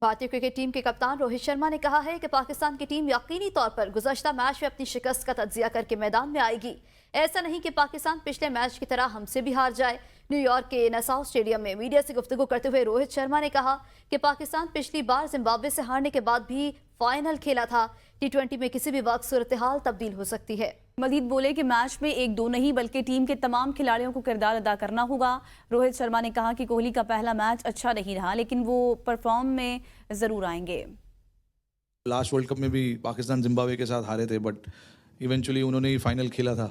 भारतीय cricket team के कप्तान रोहित शर्मा ने कहा है कि पाकिस्तान की टीम यकीनी तौर पर गुज़श्ता मैच में अपनी शिकस्त का तज्जिया करके मैदान में आएगी। ऐसा नहीं कि पाकिस्तान पिछले मैच की तरह हमसे भी हार जाए। न्यूयॉर्क के नसाउ स्टेडियम में मीडिया से गुफ्तगू करते हुए रोहित शर्मा ने कहा कि पाकिस्तान पिछली बार जिम्बाब्वे से हारने के बाद भी फाइनल खेला था। T20 में किसी भी वक्त सूरत हाल तब्दील हो सकती है। मजीद बोले कि मैच में एक दो नहीं बल्कि टीम के तमाम खिलाड़ियों को किरदार अदा करना होगा। रोहित शर्मा ने कहा कि कोहली का पहला मैच अच्छा नहीं रहा, लेकिन वो परफॉर्म में जरूर आएंगे। लास्ट वर्ल्ड कप में भी पाकिस्तान जिम्बाब्वे के साथ हारे थे, बट इवेंचुअली उन्होंने ही फाइनल खेला था।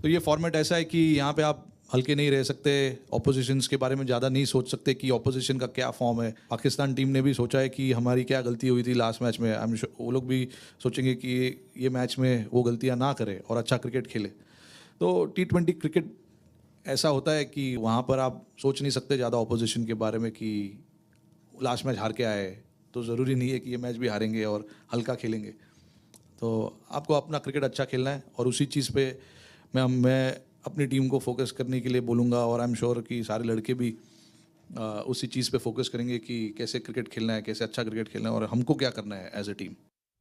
तो ये फॉर्मेट ऐसा है कि यहाँ पे आप हल्के नहीं रह सकते, ऑपोजिशंस के बारे में ज़्यादा नहीं सोच सकते कि ऑपोजिशन का क्या फॉर्म है। पाकिस्तान टीम ने भी सोचा है कि हमारी क्या गलती हुई थी लास्ट मैच में। आई एम श्योर वो लोग भी सोचेंगे कि ये मैच में वो गलतियाँ ना करे और अच्छा क्रिकेट खेले। तो T20 क्रिकेट ऐसा होता है कि वहाँ पर आप सोच नहीं सकते ज़्यादा ऑपोजिशन के बारे में कि लास्ट मैच हार के आए तो ज़रूरी नहीं है कि ये मैच भी हारेंगे और हल्का खेलेंगे। तो आपको अपना क्रिकेट अच्छा खेलना है और उसी चीज़ पे मैं अपनी टीम को फोकस करने के लिए बोलूँगा, और आई एम श्योर कि सारे लड़के भी उसी चीज़ पे फोकस करेंगे कि कैसे क्रिकेट खेलना है, कैसे अच्छा क्रिकेट खेलना है और हमको क्या करना है एज ए टीम।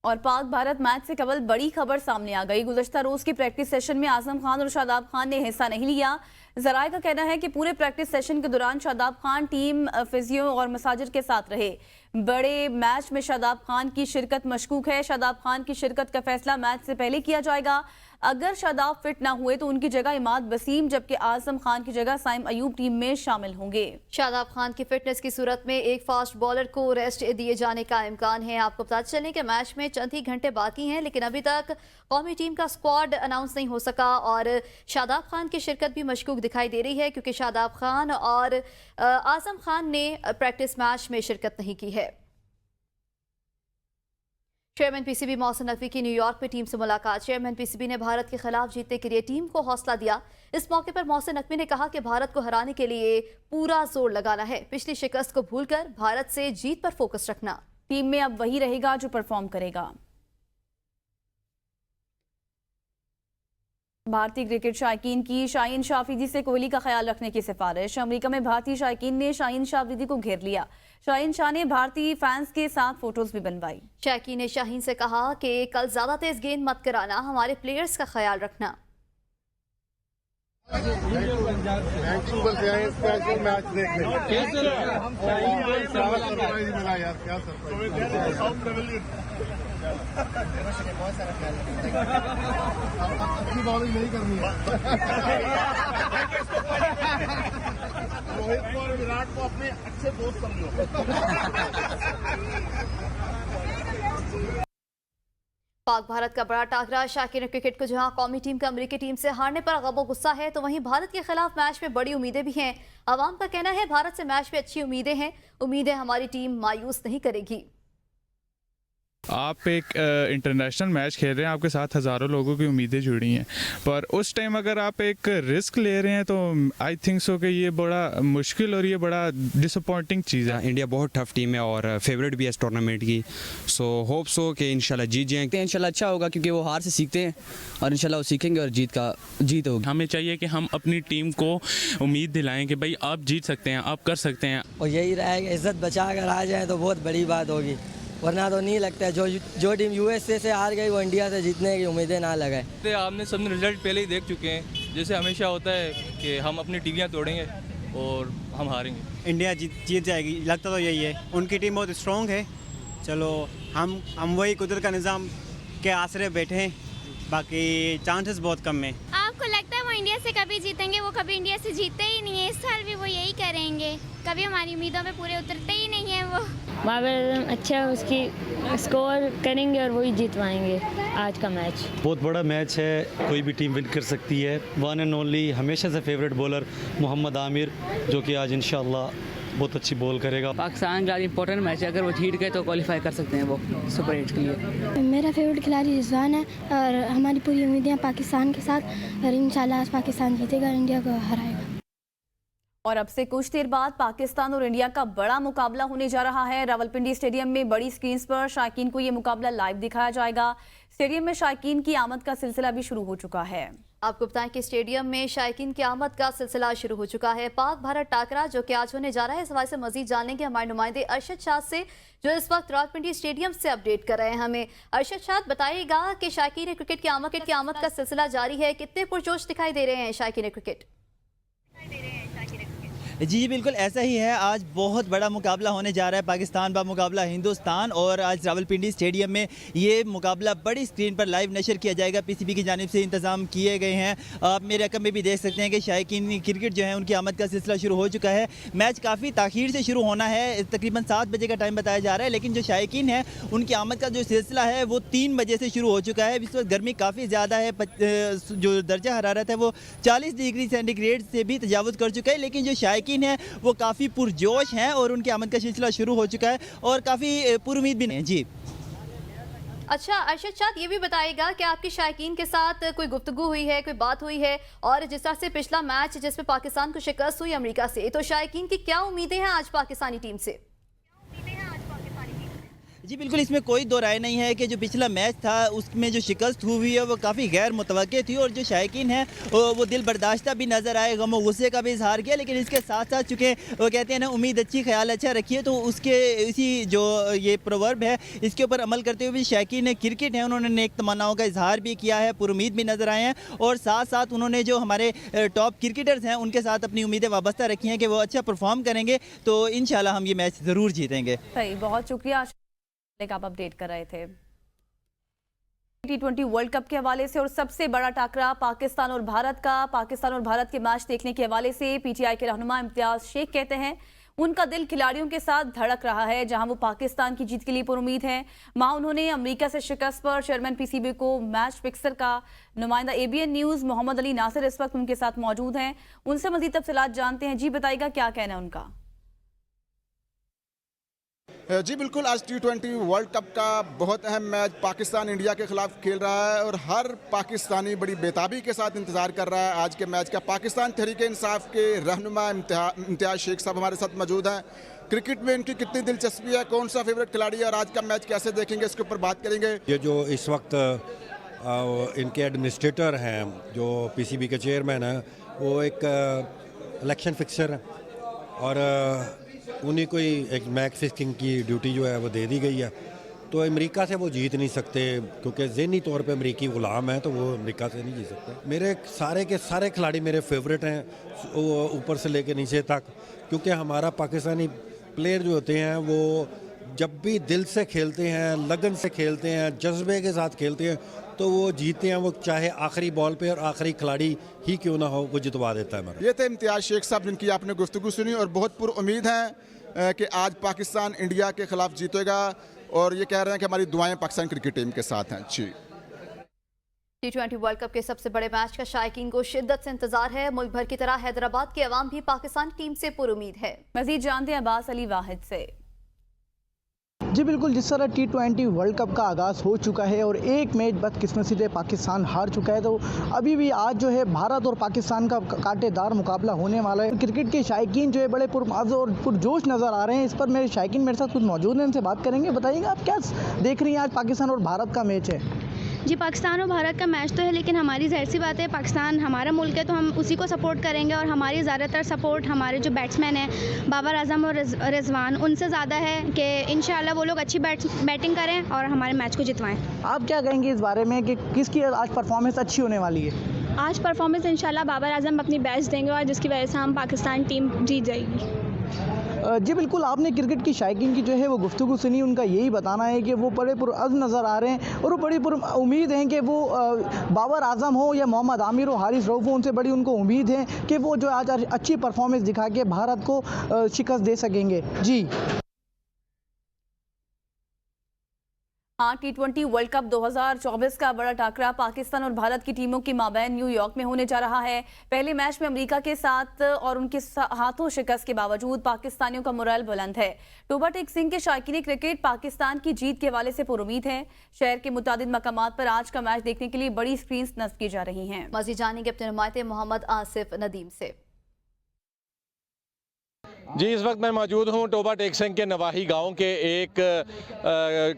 और पाक भारत मैच से कबल बड़ी खबर सामने आ गई। गुज़श्ता रोज की प्रैक्टिस सेशन में आजम खान और शादाब खान ने हिस्सा नहीं लिया। जराए का कहना है कि पूरे प्रैक्टिस सेशन के दौरान शादाब खान टीम फिजियो और मसाजिर के साथ रहे। बड़े मैच में शादाब खान की शिरकत मशकूक है। शादाब खान की शिरकत का फैसला मैच से पहले किया जाएगा। अगर शादाब फिट ना हुए तो उनकी जगह इमाद वसीम जबकि आजम खान की जगह साइम अयूब टीम में शामिल होंगे। शादाब खान की फिटनेस की सूरत में एक फास्ट बॉलर को रेस्ट दिए जाने का इम्कान है। आपको बता चलें कि मैच में चंद ही घंटे बाकी हैं, लेकिन अभी तक कौमी टीम का स्क्वाड अनाउंस नहीं हो सका और शादाब खान की शिरकत भी मशकूक दिखाई दे रही है क्योंकि शादाब खान और आजम खान ने प्रैक्टिस मैच में शिरकत नहीं की है। चेयरमैन पीसीबी मोहसिन नकवी की न्यूयॉर्क में टीम से मुलाकात। चेयरमैन पीसीबी ने भारत के खिलाफ जीतने के लिए टीम को हौसला दिया। इस मौके पर मोहसिन नकवी ने कहा कि भारत को हराने के लिए पूरा जोर लगाना है, पिछली शिकस्त को भूलकर भारत से जीत पर फोकस रखना। टीम में अब वही रहेगा जो परफॉर्म करेगा। भारतीय क्रिकेट शायकीन की शाहीन शाह अफरीदी से कोहली का ख्याल रखने की सिफारिश। अमेरिका में भारतीय शायकीन ने शाहीन शाह अफरीदी को घेर लिया। शाहीन शाह ने भारतीय फैंस के साथ फोटोज भी बनवाई। शायकीन ने शाहीन से कहा कि कल ज्यादा तेज गेंद मत कराना, हमारे प्लेयर्स का ख्याल रखना। बॉलिंग नहीं करनी है। रोहित को और विराट को अपने अच्छे दोस्त समझो। पाक भारत का बड़ा टाकरा। शाकीन क्रिकेट को जहां कौमी टीम का अमेरिकी टीम से हारने पर गबो गुस्सा है, तो वहीं भारत के खिलाफ मैच में बड़ी उम्मीदें भी हैं। अवाम का कहना है भारत से मैच में अच्छी उम्मीदें हैं, उम्मीदें हमारी टीम मायूस नहीं करेगी। आप एक इंटरनेशनल मैच खेल रहे हैं, आपके साथ हज़ारों लोगों की उम्मीदें जुड़ी हैं, पर उस टाइम अगर आप एक रिस्क ले रहे हैं तो आई थिंक सो कि ये बड़ा मुश्किल और ये बड़ा डिसअपॉइंटिंग चीज़ है। इंडिया बहुत टफ टीम है और फेवरेट भी है इस टूर्नामेंट की। सो होप सो कि इंशाल्लाह जीत जाएंगे। इंशाल्लाह अच्छा होगा क्योंकि वो हार से सीखते हैं और इंशाल्लाह वो सीखेंगे और जीत होगी। हमें चाहिए कि हम अपनी टीम को उम्मीद दिलाएं कि भाई आप जीत सकते हैं, आप कर सकते हैं। और यही रहेगा, इज्जत बचा कर आ जाए तो बहुत बड़ी बात होगी, वरना तो नहीं लगता है जो टीम यूएसए से हार गई वो इंडिया से जीतने की उम्मीदें ना लगाए। आपने सबने रिजल्ट पहले ही देख चुके हैं, जैसे हमेशा होता है कि हम अपनी टीवियाँ तोड़ेंगे और हम हारेंगे। इंडिया जीत जाएगी, लगता तो यही है। उनकी टीम बहुत स्ट्रॉन्ग है। चलो हम वही कुदरत का निज़ाम के आसरे बैठे हैं, बाकी चांसेस बहुत कम है। आपको लगता है वो इंडिया से कभी जीतेंगे? वो कभी इंडिया से जीतते ही नहीं है। इस साल भी वो यही करेंगे, कभी हमारी उम्मीदों पे पूरे उतरते ही नहीं है। वो बाबर अच्छा उसकी स्कोर करेंगे और वही जीतवाएंगे आज का मैच। बहुत बड़ा मैच है, कोई भी टीम विन कर सकती है। वन एंड ओनली हमेशा से फेवरेट बॉलर मोहम्मद आमिर, जो कि आज इंशाल्लाह बहुत अच्छी बॉल करेगा। पाकिस्तान ज़्यादा इंपॉर्टेंट मैच है, अगर वो जीत गए तो क्वालिफाई कर सकते हैं वो सुपर 8 के लिए। मेरा फेवरेट खिलाड़ी रिजवान है और हमारी पूरी उम्मीदें पाकिस्तान के साथ, और इंशाल्लाह आज पाकिस्तान जीतेगा, इंडिया को हराएगा। और अब से कुछ देर बाद पाकिस्तान और इंडिया का बड़ा मुकाबला होने जा रहा है। रावलपिंडी स्टेडियम में बड़ी स्क्रीन पर शायकीन को ये मुकाबला लाइव दिखाया जाएगा। स्टेडियम में शायकीन की आमद का सिलसिला भी शुरू हो चुका है। आपको बताएं कि स्टेडियम में शायकीन की आमद का सिलसिला शुरू हो चुका है। पाक भारत टाकरा जो कि आज होने जा रहा है, इस हवाले से मजीद जानने हमारे नुमाइंदे अरशद शाह से, जो इस वक्त रावलपिंडी स्टेडियम से अपडेट कर रहे हैं हमें। अरशद शाह, बताइएगा कि शायकीन क्रिकेट की आमद का सिलसिला जारी है, कितने पुरजोश दिखाई दे रहे हैं शायकीन क्रिकेट? जी बिल्कुल ऐसा ही है। आज बहुत बड़ा मुकाबला होने जा रहा है पाकिस्तान बा मुकाबला हिंदुस्तान, और आज रावलपिंडी स्टेडियम में ये मुकाबला बड़ी स्क्रीन पर लाइव नशर किया जाएगा। पीसीबी की जानिब से इंतज़ाम किए गए हैं। आप मेरे रकम में भी देख सकते हैं कि शायकीन क्रिकेट जो है उनकी आमद का सिलसिला शुरू हो चुका है। मैच काफ़ी ताख़ीर से शुरू होना है, तकरीबन 7 बजे का टाइम बताया जा रहा है, लेकिन जो शायकीन है उनकी आमद का जो सिलसिला है वो 3 बजे से शुरू हो चुका है। इस वक्त गर्मी काफ़ी ज़्यादा है, जो दर्जा हरारत है वो 40 डिग्री सेंटीग्रेड से भी तजावुज़ कर चुका है, लेकिन जो शायकीन है वो काफ़ी पुरजोश हैं और उनकी आमद का सिलसिला शुरू हो चुका है और काफ़ी पुरुमीद भी नहीं। जी अच्छा अरशद शाह, ये भी बताइएगा कि आपके शायकीन के साथ कोई गुफ्तगू हुई है, कोई बात हुई है? और जिस तरह से पिछला मैच जिसमें पाकिस्तान को शिकस्त हुई अमेरिका से, तो शायकीन की क्या उम्मीदें हैं आज पाकिस्तानी टीम से? जी बिल्कुल, इसमें कोई दो राय नहीं है कि जो पिछला मैच था उसमें जो शिकस्त हुई है वो काफ़ी गैर मुतवक्के थी, और जो शायकीन है वो दिल बर्दाश्ता भी नज़र आए, गम और गुस्से का भी इजहार किया। लेकिन इसके साथ साथ चूँकि वो कहते हैं ना, उम्मीद अच्छी ख्याल अच्छा रखिए, तो उसके इसी जो ये प्रोवर्ब है इसके ऊपर अमल करते हुए भी शायकीन क्रिकेट है उन्होंने नेक तमन्नाओं का इजहार भी किया है, पुरुमीद भी नज़र आए हैं, और साथ साथ उन्होंने जो हमारे टॉप क्रिकेटर्स हैं उनके साथ अपनी उम्मीदें वाबस्ता रखी हैं कि वो अच्छा परफॉर्म करेंगे, तो इंशाल्लाह हम ये मैच ज़रूर जीतेंगे। सही, बहुत शुक्रिया आप अपडेट कर रहे थे। T20 वर्ल्ड कप के हवाले से और सबसे बड़ा टाकरा पाकिस्तान और भारत का। पाकिस्तान और भारत के मैच देखने के हवाले से पीटीआई के रहनुमा इम्तियाज शेख कहते हैं उनका दिल खिलाड़ियों के साथ धड़क रहा है, जहां वो पाकिस्तान की जीत के लिए पुरुमीद हैं। वहां उन्होंने अमेरिका से शिकस्त पर चेयरमैन पीसीबी को मैच फिक्सर का नुमाइंदा ABN न्यूज़ मोहम्मद अली नासिर इस वक्त उनके साथ मौजूद हैं, उनसे मजीद तफसीलात जानते हैं। जी बताइएगा, क्या कहना है उनका? जी बिल्कुल, आज T20 वर्ल्ड कप का बहुत अहम मैच पाकिस्तान इंडिया के खिलाफ खेल रहा है और हर पाकिस्तानी बड़ी बेताबी के साथ इंतज़ार कर रहा है आज के मैच का। पाकिस्तान तहरीक इंसाफ के रहनुमा इम्तियाज शेख साहब हमारे साथ मौजूद हैं। क्रिकेट में इनकी कितनी दिलचस्पी है, कौन सा फेवरेट खिलाड़ी है और आज का मैच कैसे देखेंगे, इसके ऊपर बात करेंगे। ये जो इस वक्त इनके एडमिनिस्ट्रेटर हैं, जो PCB के चेयरमैन हैं, वो एक इलेक्शन फिक्सर हैं और उन्हीं को ही एक मैच फिक्सिंग की ड्यूटी जो है वो दे दी गई है। तो अमेरिका से वो जीत नहीं सकते क्योंकि ज़हनी तौर पे अमेरिकी ग़ुलाम है, तो वो अमेरिका से नहीं जीत सकते। मेरे सारे के सारे खिलाड़ी मेरे फेवरेट हैं, ऊपर से लेके नीचे तक, क्योंकि हमारा पाकिस्तानी प्लेयर जो होते हैं वो जब भी दिल से खेलते हैं, लगन से खेलते हैं, जज्बे के साथ खेलते हैं, तो वो जीतते हैं। वो चाहे आखिरी बॉल पे और आखिरी खिलाड़ी ही क्यों ना हो, वो जितवा देता है हमारा। ये थे इम्तियाज शेख साहब जिनकी आपने गुफ्तगू सुनी और बहुत पुरुमीद हैं कि आज पाकिस्तान इंडिया के खिलाफ जीतेगा, और ये कह रहे हैं कि हमारी दुआएं पाकिस्तान क्रिकेट टीम के साथ हैं। जी T20 वर्ल्ड कप के सबसे बड़े मैच का शायकीन को शिद्दत से इंतजार है। मुल्क भर की तरह हैदराबाद के अवाम भी पाकिस्तान टीम से पुरुमीद है। मजीद जानते हैं अब्बास अली वाहिद से। जी बिल्कुल, जिस तरह T20 वर्ल्ड कप का आगाज़ हो चुका है और एक मैच बदकिस्मती से पाकिस्तान हार चुका है, तो अभी भी आज जो है भारत और पाकिस्तान का कांटेदार मुकाबला होने वाला है। क्रिकेट के शायकीन जो है बड़े पुरमाज़ और पुरजोश नज़र आ रहे हैं। इस पर मेरे शायकीन मेरे साथ कुछ मौजूद हैं, उनसे बात करेंगे। बताइएगा, आप क्या देख रही हैं? आज पाकिस्तान और भारत का मैच है। जी, पाकिस्तान और भारत का मैच तो है, लेकिन हमारी ज़ाहिर सी बात है पाकिस्तान हमारा मुल्क है, तो हम उसी को सपोर्ट करेंगे, और हमारी ज़्यादातर सपोर्ट हमारे जो बैट्समैन हैं बाबर आजम और रिजवान, उनसे ज़्यादा है कि इंशाल्लाह वो लोग अच्छी बैटिंग करें और हमारे मैच को जितवाएं। आप क्या कहेंगे इस बारे में कि किसकी आज परफॉर्मेंस अच्छी होने वाली है? आज परफॉर्मेंस इंशाल्लाह बाबर आजम अपनी बेस्ट देंगे, और जिसकी वजह से हम पाकिस्तान टीम जीत जाएगी। जी बिल्कुल, आपने क्रिकेट की शायकीन की जो है वो गुफ्तगू सुनी। उनका यही बताना है कि वो बड़े पुरअज़्म नज़र आ रहे हैं और वो बड़ी उम्मीद हैं कि वो बाबर आजम हो या मोहम्मद आमिर हो, हारिस रऊफ़ हो, उनसे बड़ी उनको उम्मीद है कि वो जो आज अच्छी परफॉर्मेंस दिखा के भारत को शिकस्त दे सकेंगे। जी हाँ, T20 वर्ल्ड कप 2024 का बड़ा टाकरा पाकिस्तान और भारत की टीमों के माबैन न्यूयॉर्क में होने जा रहा है। पहले मैच में अमेरिका के साथ और उनके हाथों शिकस्त के बावजूद पाकिस्तानियों का मोरल बुलंद है। टोबा टेक सिंह के शायकीन क्रिकेट पाकिस्तान की जीत के हवाले से पुरुमीद हैं। शहर के मुतादिद मकामात पर आज का मैच देखने के लिए बड़ी स्क्रीन नस्ब की जा रही हैं। मज़ीद जानेंगे अपने नुमाइंदे मोहम्मद आसिफ नदीम से। जी, इस वक्त मैं मौजूद हूँ टोबा टेकसिंह के नवाही गांव के एक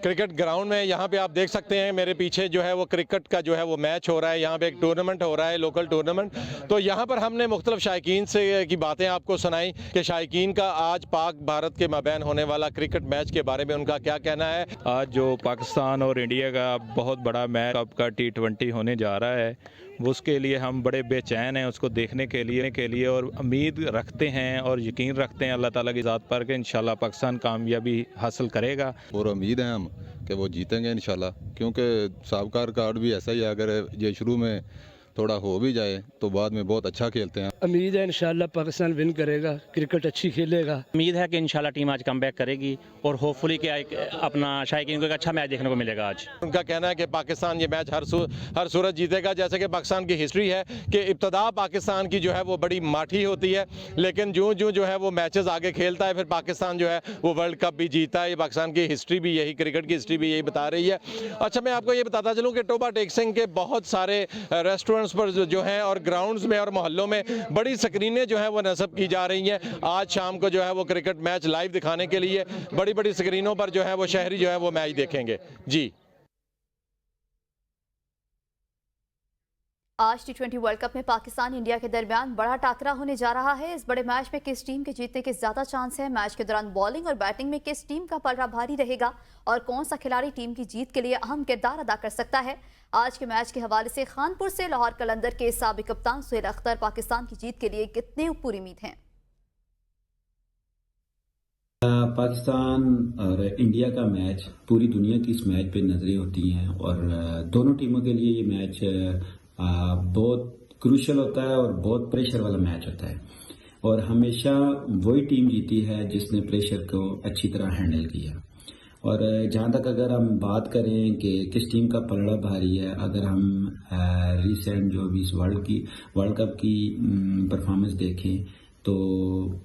क्रिकेट ग्राउंड में। यहाँ पे आप देख सकते हैं मेरे पीछे जो है वो क्रिकेट का जो है वो मैच हो रहा है। यहाँ पे एक टूर्नामेंट हो रहा है, लोकल टूर्नामेंट। तो यहाँ पर हमने मुख्तलिफ शायकीन से की बातें आपको सुनाई कि शायकीन का आज पाक भारत के माबैन होने वाला क्रिकेट मैच के बारे में उनका क्या कहना है। आज जो पाकिस्तान और इंडिया का बहुत बड़ा मैच कप का T20 होने जा रहा है, वो उसके लिए हम बड़े बेचैन हैं उसको देखने के लिए और उम्मीद रखते हैं और यकीन रखते हैं अल्लाह ताला की ज़ात पर कि इंशाल्लाह पाकिस्तान कामयाबी हासिल करेगा। और उम्मीद है हम कि वो जीतेंगे इंशाल्लाह, क्योंकि साबका रिकॉर्ड भी ऐसा ही है, अगर ये शुरू में थोड़ा हो भी जाए तो बाद में बहुत अच्छा खेलते हैं। उम्मीद है इंशाल्लाह पाकिस्तान विन करेगा, क्रिकेट अच्छी खेलेगा। उम्मीद है कि इंशाल्लाह टीम आज कमबैक करेगी और होपफुली कि अपना शायकीन को एक अच्छा मैच देखने को मिलेगा आज। उनका कहना है कि पाकिस्तान ये मैच हर सूरत जीतेगा। जैसे कि पाकिस्तान की हिस्ट्री है कि इब्तदा पाकिस्तान की जो है वो बड़ी माठी होती है, लेकिन जो जो है वो मैचेस आगे खेलता है फिर पाकिस्तान जो है वो वर्ल्ड कप भी जीता है। ये पाकिस्तान की हिस्ट्री भी यही, क्रिकेट की हिस्ट्री भी यही बता रही है। अच्छा, मैं आपको ये बताता चलूँ कि टोबा टेकसिंह के बहुत सारे रेस्टोरेंट्स पर जो है और ग्राउंड्स में और मोहल्लों में बड़ी स्क्रीनें जो है वो नस्ब की जा रही हैं। आज शाम को जो है वो क्रिकेट मैच लाइव दिखाने के लिए बड़ी बड़ी स्क्रीनों पर जो है वो शहरी जो है वो मैच देखेंगे। जी, आज T20 वर्ल्ड कप में पाकिस्तान इंडिया के दरमियान बड़ा टाकरा होने जा रहा है। इस बड़े मैच में किस टीम के जीतने के ज्यादा चांस है, मैच के दौरान बॉलिंग और बैटिंग में किस टीम का पलड़ा भारी रहेगा और कौन सा खिलाड़ी टीम की जीत के लिए अहम किरदार अदा कर सकता है। आज के मैच के हवाले से खानपुर से लाहौर कलंदर के साबिक कप्तान सुहेल अख्तर पाकिस्तान की जीत के लिए कितने पूरी उम्मीद हैं। पाकिस्तान और इंडिया का मैच पूरी दुनिया की इस मैच पे नजरें होती हैं और दोनों टीमों के लिए ये मैच बहुत क्रूशियल होता है और बहुत प्रेशर वाला मैच होता है और हमेशा वही टीम जीती है जिसने प्रेशर को अच्छी तरह हैंडल किया। और जहाँ तक अगर हम बात करें कि किस टीम का पलड़ा भारी है, अगर हम रिसेंट जो भी इस वर्ल्ड कप की परफॉर्मेंस देखें तो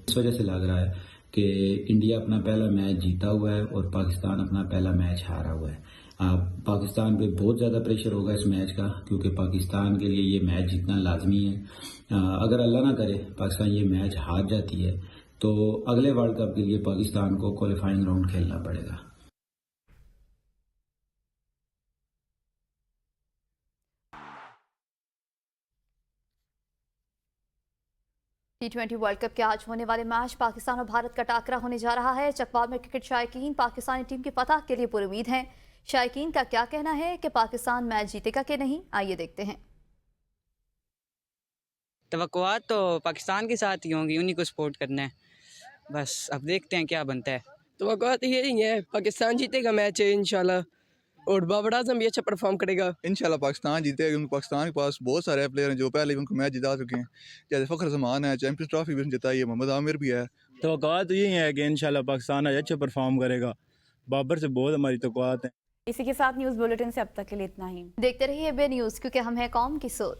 इस वजह से लग रहा है कि इंडिया अपना पहला मैच जीता हुआ है और पाकिस्तान अपना पहला मैच हारा हुआ है। पाकिस्तान पे बहुत ज़्यादा प्रेशर होगा इस मैच का, क्योंकि पाकिस्तान के लिए ये मैच जीतना लाजमी है। अगर अल्लाह ना करे पाकिस्तान ये मैच हार जाती है तो अगले वर्ल्ड कप के लिए पाकिस्तान को क्वालिफाइंग राउंड खेलना पड़ेगा। T20 वर्ल्ड कप के आज होने वाले मैच पाकिस्तान और भारत का टाकरा होने जा रहा है। चकवाल में क्रिकेट शायकीन पाकिस्तानी टीम की फतह के लिए पुरुमीद हैं। शायकीन का क्या कहना है कि पाकिस्तान मैच जीतेगा कि नहीं, आइए देखते हैं। तवक्कुआत तो पाकिस्तान के साथ ही होंगी, उन्हीं को सपोर्ट करना है, बस अब देखते हैं क्या बनता है। तवक्कुआत यही है, पाकिस्तान जीतेगा मैच है इंशाल्लाह और बाबर आजम भी अच्छा परफॉर्म करेगा। इंशाल्लाह पाकिस्तान जीतेगा, क्योंकि पाकिस्तान के पास बहुत सारे प्लेयर हैं जो पहले भी उनको मैच जिता चुके हैं। जैसे फ़खर जमान है, चैंपियंस ट्रॉफी भी जिताई है, मोहम्मद आमिर भी है। तवक्कुआत यही है कि इंशाल्लाह पाकिस्तान आज अच्छा परफॉर्म करेगा। बाबर से बहुत हमारी तवक्कुआत है। इसी के साथ न्यूज़ बुलेटिन से अब तक के लिए इतना ही। देखते रहिए बे न्यूज़, क्योंकि हम हैं कौम की सोच।